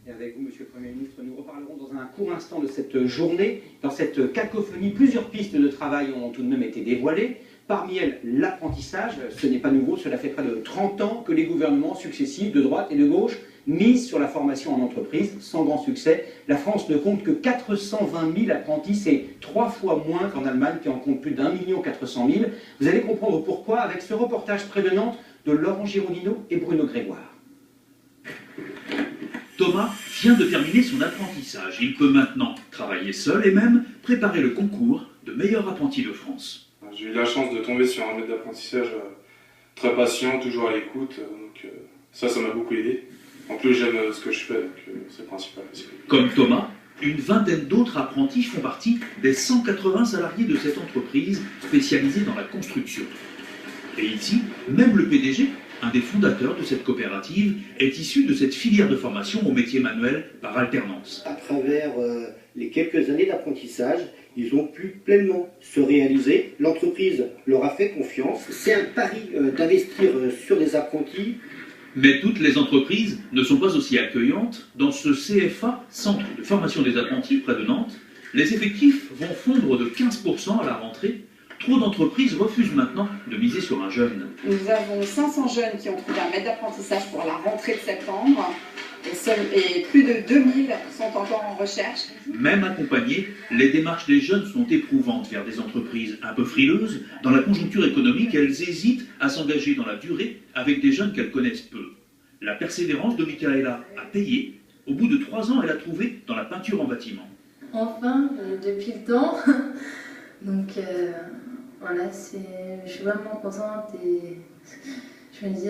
Et avec vous, Monsieur le Premier ministre, nous reparlerons dans un court instant de cette journée. Dans cette cacophonie, plusieurs pistes de travail ont tout de même été dévoilées. Parmi elles, l'apprentissage. Ce n'est pas nouveau, cela fait près de 30 ans que les gouvernements successifs de droite et de gauche misent sur la formation en entreprise, sans grand succès. La France ne compte que 420 000 apprentis, c'est 3 fois moins qu'en Allemagne qui en compte plus d'1 400 000. Vous allez comprendre pourquoi avec ce reportage près de Nantes de Laurent Girondino et Bruno Grégoire. Thomas vient de terminer son apprentissage. Il peut maintenant travailler seul et même préparer le concours de meilleur apprenti de France. J'ai eu la chance de tomber sur un maître d'apprentissage très patient, toujours à l'écoute, donc ça m'a beaucoup aidé. En plus, j'aime ce que je fais, donc c'est le principal. Comme Thomas, une vingtaine d'autres apprentis font partie des 180 salariés de cette entreprise spécialisée dans la construction. Et ici, même le PDG, un des fondateurs de cette coopérative, est issu de cette filière de formation au métier manuel par alternance. À travers les quelques années d'apprentissage, ils ont pu pleinement se réaliser. L'entreprise leur a fait confiance. C'est un pari d'investir sur des apprentis. Mais toutes les entreprises ne sont pas aussi accueillantes. Dans ce CFA, Centre de formation des apprentis, près de Nantes, les effectifs vont fondre de 15% à la rentrée. Trop d'entreprises refusent maintenant de miser sur un jeune. Nous avons 500 jeunes qui ont trouvé un maître d'apprentissage pour la rentrée de septembre et plus de 2000 sont encore en recherche. Même accompagnés, les démarches des jeunes sont éprouvantes vers des entreprises un peu frileuses. Dans la conjoncture économique, elles hésitent à s'engager dans la durée avec des jeunes qu'elles connaissent peu. La persévérance de Michaela a payé. Au bout de 3 ans, elle a trouvé dans la peinture en bâtiment. Enfin, depuis le temps. Donc voilà, je suis vraiment contente et je me dis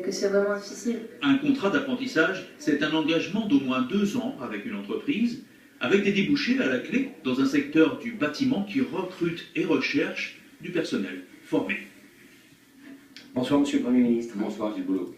que c'est vraiment difficile. Un contrat d'apprentissage, c'est un engagement d'au moins 2 ans avec une entreprise, avec des débouchés à la clé dans un secteur du bâtiment qui recrute et recherche du personnel formé. Bonsoir, Monsieur le Premier ministre. Bonsoir, Gilles Boulot.